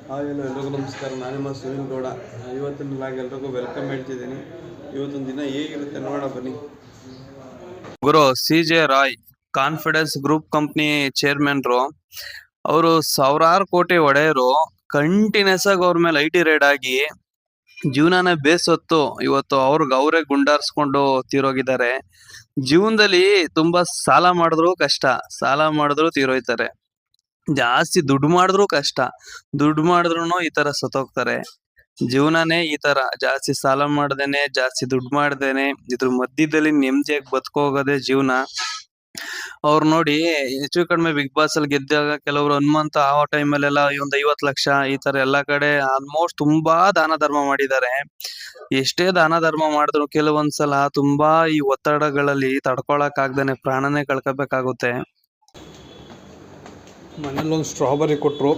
Hi ಎಲ್ರಿಗೂ ನಮಸ್ಕಾರ. ನಾನು ನಿಮ್ಮ ಸುನಿಲ್ ಗೌಡ. ಇವತ್ತಿನ ಲಾಗ್ ಎಲ್ರಿಗೂ ವೆಲ್ಕಮ್ ಹೇಳ್ತಿದ್ದೀನಿ. ಇವತ್ತೊಂದು ದಿನ ಹೇಗಿರುತ್ತೆ ನೋಡೋಣ ಬನ್ನಿ. ಗುರು CJ Roy confidence group company ಚೇರ್ಮನ್ರು ಅವರು ಸಾವಿರಾರು ಕೋಟಿ ಒಡೆಯರು ಕಂಟಿನ್ಯೂಸ್ ಆಗಿ ಅವ್ರ ಮೇಲೆ IT ರೈಡ್ ಆಗಿ ಜೀವನನೇ ಬೇಸತ್ತು ಇವತ್ತು ಅವರೇ ಗುಂಡಾರ್ಸ್ಕೊಂಡು ತೀರೋಗಿದ್ದಾರೆ. ಜೀವನದಲ್ಲಿ ತುಂಬಾ ಸಾಲ ಮಾಡಿದ್ರು ತೀರೋಯ್ತಾರೆ. ಜಾಸ್ತಿ ದುಡ್ಡು ಮಾಡಿದ್ರು ಕಷ್ಟ, ದುಡ್ಡು ಮಾಡಿದ್ರು ಈ ತರ ಸತ್ತೋಗ್ತಾರೆ. ಜೀವನನೇ ಈ ತರ, ಜಾಸ್ತಿ ಸಾಲ ಮಾಡ್ದೇನೆ, ಜಾಸ್ತಿ ದುಡ್ಡು ಮಾಡ್ದೇನೆ, ಇದ್ರ ಮಧ್ಯದಲ್ಲಿ ನೆಮ್ಮದಿಯಾಗಿ ಬದುಕೋಗೋದೇ ಜೀವನ. ಅವ್ರು ನೋಡಿ ಹೆಚ್ಚು ಕಡಿಮೆ ಬಿಗ್ ಬಾಸ್ ಅಲ್ಲಿ ಗೆದ್ದಾಗ ಕೆಲವರು ಹನುಮಂತ ಆ ಟೈಮಲ್ಲೆಲ್ಲ ಒಂದ್ 50 ಲಕ್ಷ ಈ ತರ ಎಲ್ಲಾ ಕಡೆ ಆಲ್ಮೋಸ್ಟ್ ತುಂಬಾ ದಾನ ಧರ್ಮ ಮಾಡಿದ್ದಾರೆ. ಎಷ್ಟೇ ದಾನ ಧರ್ಮ ಮಾಡಿದ್ರು ಕೆಲವೊಂದ್ಸಲ ತುಂಬಾ ಈ ಒತ್ತಡಗಳಲ್ಲಿ ತಡ್ಕೊಳಕ್ ಆಗ್ದೇನೆ ಪ್ರಾಣನೇ ಕಳ್ಕೋಬೇಕಾಗುತ್ತೆ. ಮನೇಲಿ ಒಂದು ಸ್ಟ್ರಾಬೆರಿ ಕೊಟ್ಟರು,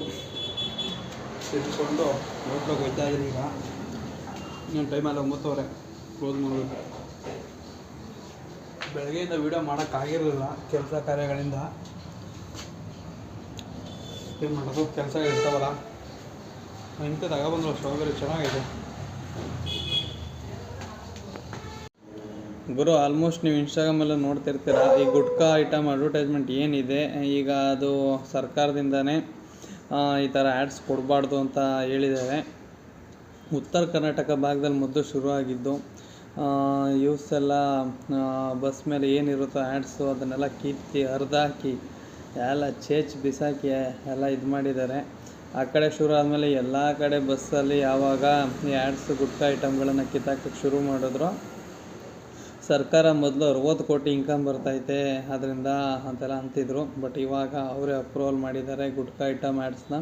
ಇಟ್ಕೊಂಡು ಹೋಟ್ಲಿಗೆ ಹೋಗ್ತಾ ಇದ್ದೀನಿ. ಈಗ ಇನ್ನೊಂದು ಟೈಮಲ್ಲಿ 9:00 ಕ್ಲೋಸ್ ಮಾಡಬೇಕು. ಬೆಳಗ್ಗೆಯಿಂದ ವೀಡಿಯೋ ಮಾಡೋಕ್ಕಾಗಿರಲಿಲ್ಲ ಕೆಲಸ ಕಾರ್ಯಗಳಿಂದ. ಏನು ಮಾಡೋದು, ಕೆಲಸ ಇರ್ತಾವಲ್ಲ. ಇಂಥ ತಗೊಬಂದ್ರು ಸ್ಟ್ರಾಬೆರಿ ಚೆನ್ನಾಗಿದೆ ಗುರು. ಆಲ್ಮೋಸ್ಟ್ ನೀವು ಇನ್ಸ್ಟಾಗ್ರಾಮಲ್ಲಿ ನೋಡ್ತಿರ್ತೀರ ಈ ಗುಟ್ಕಾ ಐಟಮ್ ಅಡ್ವರ್ಟೈಸ್ಮೆಂಟ್ ಏನಿದೆ, ಈಗ ಅದು ಸರ್ಕಾರದಿಂದನೇ ಈ ಥರ ಆ್ಯಡ್ಸ್ ಕೊಡಬಾರ್ದು ಅಂತ ಹೇಳಿದ್ದಾರೆ. ಉತ್ತರ ಕರ್ನಾಟಕ ಭಾಗದಲ್ಲಿ ಮೊದಲು ಶುರುವಾಗಿದ್ದು, ಯೂಸ್ ಎಲ್ಲ ಬಸ್ ಮೇಲೆ ಏನಿರುತ್ತೋ ಆ್ಯಡ್ಸು ಅದನ್ನೆಲ್ಲ ಕಿತ್ತಿ ಹರಿದಾಕಿ ಎಲ್ಲ ಬಿಸಾಕಿ ಎಲ್ಲ ಇದು ಮಾಡಿದ್ದಾರೆ. ಆ ಕಡೆ ಶುರು ಆದಮೇಲೆ ಎಲ್ಲ ಕಡೆ ಬಸ್ಸಲ್ಲಿ ಯಾವಾಗ ಈ ಆ್ಯಡ್ಸ್ ಗುಟ್ಕಾ ಐಟಮ್ಗಳನ್ನು ಕಿತ್ತಾಕಕ್ಕೆ ಶುರು ಮಾಡಿದ್ರು, ಸರ್ಕಾರ ಮೊದಲು 60 ಕೋಟಿ ಇನ್ಕಮ್ ಬರ್ತೈತೆ ಅದರಿಂದ ಅಂತೆಲ್ಲ ಅಂತಿದ್ರು. ಬಟ್ ಇವಾಗ ಅವರೇ ಅಪ್ರೂವಲ್ ಮಾಡಿದ್ದಾರೆ ಗುಟ್ಕಾ ಐಟಮ್ ಆ್ಯಡ್ಸ್ನ.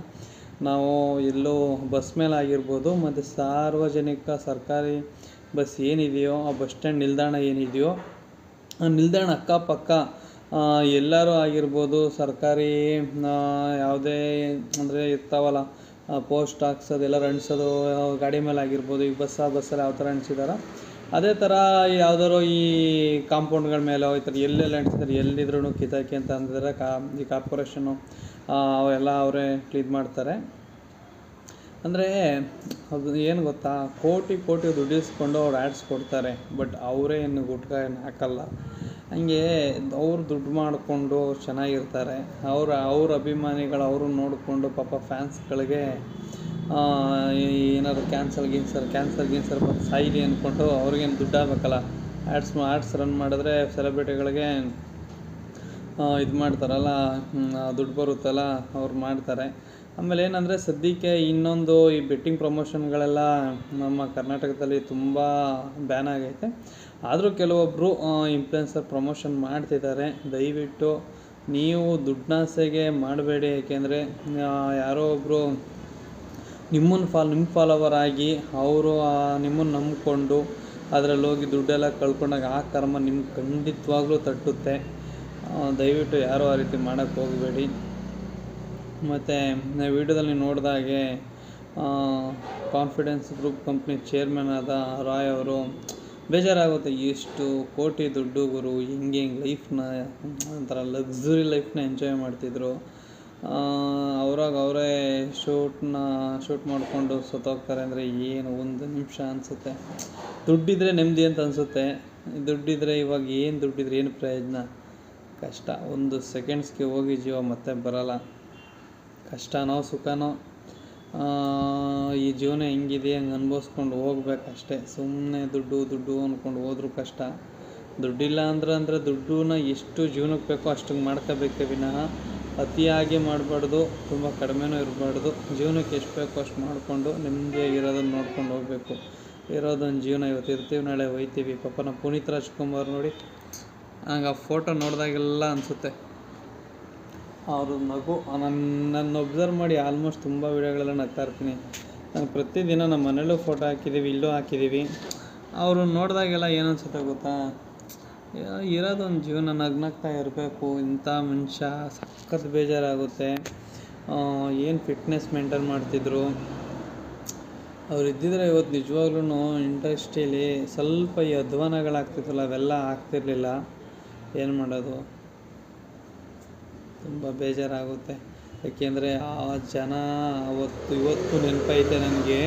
ನಾವು ಎಲ್ಲೋ ಬಸ್ ಮೇಲೆ ಆಗಿರ್ಬೋದು ಮತ್ತು ಸಾರ್ವಜನಿಕ ಸರ್ಕಾರಿ ಬಸ್ ಏನಿದೆಯೋ, ಆ ಬಸ್ ಸ್ಟ್ಯಾಂಡ್ ನಿಲ್ದಾಣ ಏನಿದೆಯೋ, ಆ ನಿಲ್ದಾಣ ಅಕ್ಕಪಕ್ಕ ಎಲ್ಲರೂ ಆಗಿರ್ಬೋದು, ಸರ್ಕಾರಿ ಯಾವುದೇ ಅಂದರೆ ಇರ್ತಾವಲ್ಲ ಪೋಸ್ಟ್ ಹಾಕ್ಸೋದು ಎಲ್ಲರೂ ಅಂಟಿಸೋದು ಗಾಡಿ ಮೇಲೆ ಆಗಿರ್ಬೋದು. ಈಗ ಬಸ್ಸಲ್ಲಿ ಯಾವ ಥರ ಅಂಟಿಸಿದಾರೋ ಅದೇ ಥರ ಯಾವ್ದಾದ್ರು ಈ ಕಾಂಪೌಂಡ್ಗಳ ಮೇಲೆ ಈ ಥರ ಎಲ್ಲೆಲ್ಲ ಅಂಟಿಸಿದ್ದಾರೆ ಎಲ್ಲಿದ್ರೂ ಕಿತ್ತಾಕಿ ಅಂತ ಅಂದಿದ್ದಾರೆ. ಈ ಕಾರ್ಪೊರೇಷನ್ನು ಅವೆಲ್ಲ ಅವರೇ ಇದು ಮಾಡ್ತಾರೆ. ಅಂದರೆ ಅದು ಏನು ಗೊತ್ತಾ, ಕೋಟಿ ದುಡ್ಡಿಸ್ಕೊಂಡು ಅವ್ರು ಆ್ಯಡ್ಸ್ ಕೊಡ್ತಾರೆ, ಬಟ್ ಅವರೇ ಇನ್ನು ಗುಟ್ಕಾ ಏನು ಹಾಕಲ್ಲ. ಹಂಗೆ ಅವ್ರು ದುಡ್ಡು ಮಾಡಿಕೊಂಡು ಚೆನ್ನಾಗಿರ್ತಾರೆ. ಅವ್ರ ಅಭಿಮಾನಿಗಳು ಅವರು ನೋಡಿಕೊಂಡು ಪಾಪ ಫ್ಯಾನ್ಸ್ಗಳಿಗೆ ಏನಾದ್ರು ಕ್ಯಾನ್ಸರ್ ಬಂದು ಸಾಯಿಲಿ ಅಂದ್ಕೊಂಡು ಅವ್ರಿಗೇನು ದುಡ್ಡು ಆಗಬೇಕಲ್ಲ. ಆ್ಯಡ್ಸ್ ರನ್ ಮಾಡಿದ್ರೆ ಸೆಲೆಬ್ರಿಟಿಗಳಿಗೆ ಇದು ಮಾಡ್ತಾರಲ್ಲ, ದುಡ್ಡು ಬರುತ್ತಲ್ಲ, ಅವ್ರು ಮಾಡ್ತಾರೆ. ಆಮೇಲೆ ಏನಂದರೆ ಸದ್ಯಕ್ಕೆ ಇನ್ನೊಂದು ಈ ಬೆಟ್ಟಿಂಗ್ ಪ್ರಮೋಷನ್ಗಳೆಲ್ಲ ನಮ್ಮ ಕರ್ನಾಟಕದಲ್ಲಿ ತುಂಬ ಬ್ಯಾನ್ ಆಗೈತೆ. ಆದರೂ ಕೆಲವೊಬ್ಬರು ಇನ್ಫ್ಲುಯೆನ್ಸರ್ ಪ್ರಮೋಷನ್ ಮಾಡ್ತಿದ್ದಾರೆ. ದಯವಿಟ್ಟು ನೀವು ದುಡ್ಡಾಸೆಗೆ ಮಾಡಬೇಡಿ. ಏಕೆಂದರೆ ಯಾರೋ ಒಬ್ಬರು ನಿಮ್ಮ ಫಾಲೋವರ್ ಆಗಿ ಅವರು ನಿಮ್ಮನ್ನು ನಂಬಿಕೊಂಡು ಅದರಲ್ಲಿ ಹೋಗಿ ದುಡ್ಡೆಲ್ಲ ಕಳ್ಕೊಂಡಾಗ ಆ ಕರ್ಮ ನಿಮ್ಗೆ ಖಂಡಿತವಾಗ್ಲೂ ತಟ್ಟುತ್ತೆ. ದಯವಿಟ್ಟು ಯಾರೂ ಆ ರೀತಿ ಮಾಡೋಕ್ಕೆ ಹೋಗಬೇಡಿ. ಮತ್ತು ವಿಡಿಯೋದಲ್ಲಿ ನೋಡಿದಾಗೆ ಕಾನ್ಫಿಡೆನ್ಸ್ ಗ್ರೂಪ್ ಕಂಪ್ನಿ ಚೇರ್ಮನ್ ಆದ ರಾಯ್ ಅವರು ಬೇಜಾರಾಗುತ್ತೆ. ಎಷ್ಟು ಕೋಟಿ ದುಡ್ಡು ಗುರು, ಹೆಂಗೆ ಲೈಫ್ನ ಒಂಥರ ಲಕ್ಸುರಿ ಲೈಫ್ನ ಎಂಜಾಯ್ ಮಾಡ್ತಿದ್ರು. ಅವರೇ ಶೂಟ್ ಮಾಡಿಕೊಂಡು ಸತ್ತೋಗ್ತಾರೆ ಅಂದರೆ ಏನು ಒಂದು ನಿಮಿಷ ಅನಿಸುತ್ತೆ. ದುಡ್ಡಿದ್ರೆ ನೆಮ್ಮದಿ ಅಂತ ಅನಿಸುತ್ತೆ. ದುಡ್ಡಿದ್ರೆ ಇವಾಗ ದುಡ್ಡಿದ್ರೆ ಏನು ಪ್ರಯೋಜನ? ಕಷ್ಟ. ಒಂದು ಸೆಕೆಂಡ್ಸ್ಗೆ ಹೋಗಿ ಜೀವ ಮತ್ತೆ ಬರೋಲ್ಲ. ಕಷ್ಟನೋ ಸುಖನೋ ಈ ಜೀವನ ಹೆಂಗಿದೆ ಹಂಗೆ ಅನುಭವಿಸ್ಕೊಂಡು ಹೋಗ್ಬೇಕಷ್ಟೇ. ಸುಮ್ಮನೆ ದುಡ್ಡು ಅಂದ್ಕೊಂಡು ಹೋದ್ರೂ ಕಷ್ಟ. ದುಡ್ಡಿಲ್ಲ ಅಂದ್ರೆ ದುಡ್ಡನ್ನ ಎಷ್ಟು ಜೀವನಕ್ಕೆ ಬೇಕೋ ಅಷ್ಟಕ್ಕೆ ಮಾಡ್ಕೋಬೇಕೇ ವಿನಃ ಅತಿಯಾಗಿ ಮಾಡಬಾರ್ದು, ತುಂಬ ಕಡಿಮೆನೂ ಇರಬಾರ್ದು. ಜೀವನಕ್ಕೆ ಎಷ್ಟು ಬೇಕೋ ಅಷ್ಟು ಮಾಡಿಕೊಂಡು ನೆಮ್ಮದಿಯಾಗಿರೋದನ್ನು ನೋಡ್ಕೊಂಡು ಹೋಗಬೇಕು. ಇರೋದೊಂದು ಜೀವನ, ಇವತ್ತು ಇರ್ತೀವಿ ನಾಳೆ ಹೋಯ್ತೀವಿ. ಪಾಪ ನಮ್ಮ ಪುನೀತ್ ರಾಜ್ಕುಮಾರ್ ನೋಡಿ, ನಂಗೆ ಆ ಫೋಟೋ ನೋಡಿದಾಗೆಲ್ಲ ಅನಿಸುತ್ತೆ ಅವರು ನಗು. ನನ್ನ ಒಬ್ಸರ್ವ್ ಮಾಡಿ ಆಲ್ಮೋಸ್ಟ್ ತುಂಬ ವೀಡಿಯೋಗಳೆಲ್ಲ ನಗ್ತಾ ಇರ್ತೀನಿ. ನಾನು ಪ್ರತಿದಿನ ನಮ್ಮ ಮನೇಲೂ ಫೋಟೋ ಹಾಕಿದ್ದೀವಿ, ಇಲ್ಲೂ ಹಾಕಿದ್ದೀವಿ. ಅವರು ನೋಡಿದಾಗೆಲ್ಲ ಏನು ಅನಿಸುತ್ತೆ ಗೊತ್ತಾ, ಇರೋದೊಂದು ಜೀವನ, ನಗ್ನಗ್ತಾ ಇರಬೇಕು. ಇಂಥ ಮನುಷ್ಯ ಸಖತ್ ಬೇಜಾರಾಗುತ್ತೆ. ಏನು ಫಿಟ್ನೆಸ್ ಮೇಂಟೈನ್ ಮಾಡ್ತಿದ್ರು ಅವ್ರು. ಇದ್ದಿದ್ರೆ ಇವತ್ತು ನಿಜವಾಗ್ಲೂ ಇಂಡಸ್ಟ್ರೀಲಿ ಸ್ವಲ್ಪ ಈ ಅಧ್ವಾನಗಳಾಗ್ತಿದ್ವಲ್ಲ ಅವೆಲ್ಲ ಆಗ್ತಿರ್ಲಿಲ್ಲ. ಏನು ಮಾಡೋದು, ತುಂಬ ಬೇಜಾರಾಗುತ್ತೆ. ಯಾಕೆಂದರೆ ಆ ಜನ ಇವತ್ತು ನೆನಪೈತೆ ನನಗೆ.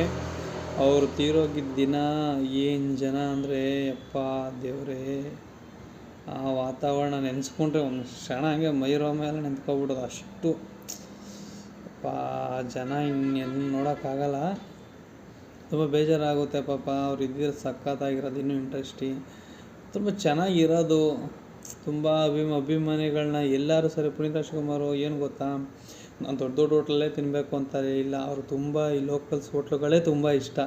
ಅವ್ರು ತೀರೋಗಿದ್ದ ದಿನ ಏನು ಜನ ಅಂದರೆ ಯಪ್ಪ ದೇವರೇ, ಆ ವಾತಾವರಣ ನೆನೆಸ್ಕೊಂಡ್ರೆ ಒಂದು ಕ್ಷಣ ಹಂಗೆ ಮೈರೋಮ ಎಲ್ಲ ನೆನ್ಸ್ಕೊಬಿಡೋದು. ಅಷ್ಟು ಜನ ಇನ್ನೆಲ್ಲ ನೋಡೋಕ್ಕಾಗಲ್ಲ. ತುಂಬ ಬೇಜಾರಾಗುತ್ತೆ ಪಾಪ. ಅವ್ರು ಇದ್ದಿರೋ ಸಖತ್ತಾಗಿರೋದು ಇನ್ನೂ ಇಂಟ್ರೆಸ್ಟಿಂಗ್, ತುಂಬ ಚೆನ್ನಾಗಿರೋದು. ತುಂಬ ಅಭಿಮಾನಿಗಳನ್ನ ಎಲ್ಲರೂ ಸರಿ. ಪುನೀತ್ ರಾಜ್ಕುಮಾರು ಏನು ಗೊತ್ತಾ, ನಾನು ದೊಡ್ಡ ದೊಡ್ಡ ಹೋಟ್ಲಲ್ಲೇ ತಿನ್ನಬೇಕು ಅಂತಾರೆ ಇಲ್ಲ, ಅವರು ತುಂಬ ಈ ಲೋಕಲ್ಸ್ ಹೋಟ್ಲುಗಳೇ ತುಂಬ ಇಷ್ಟ.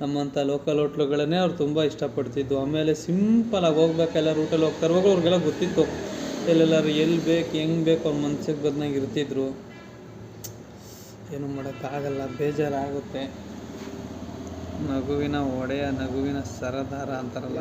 ನಮ್ಮಂಥ ಲೋಕಲ್ ಹೋಟ್ಲುಗಳನ್ನೇ ಅವ್ರು ತುಂಬ ಇಷ್ಟಪಡ್ತಿದ್ದು. ಆಮೇಲೆ ಸಿಂಪಲಾಗಿ ಹೋಗ್ಬೇಕೆಲ್ಲ ರೂಟಲ್ಲಿ ಹೋಗ್ತಾರುವಾಗ ಅವ್ರಿಗೆಲ್ಲ ಗೊತ್ತಿತ್ತು ಎಲ್ಲೆಲ್ಲರೂ ಎಲ್ಲಿ ಬೇಕು ಹೆಂಗೆ ಬೇಕು ಅವ್ರ ಮನ್ಸಿಗೆ ಬಂದಂಗೆ ಇರ್ತಿದ್ರು. ಏನು ಮಾಡೋಕ್ಕಾಗಲ್ಲ, ಬೇಜಾರಾಗುತ್ತೆ. ನಗುವಿನ ಒಡೆಯ, ನಗುವಿನ ಸರದಾರ ಅಂತಾರಲ್ಲ.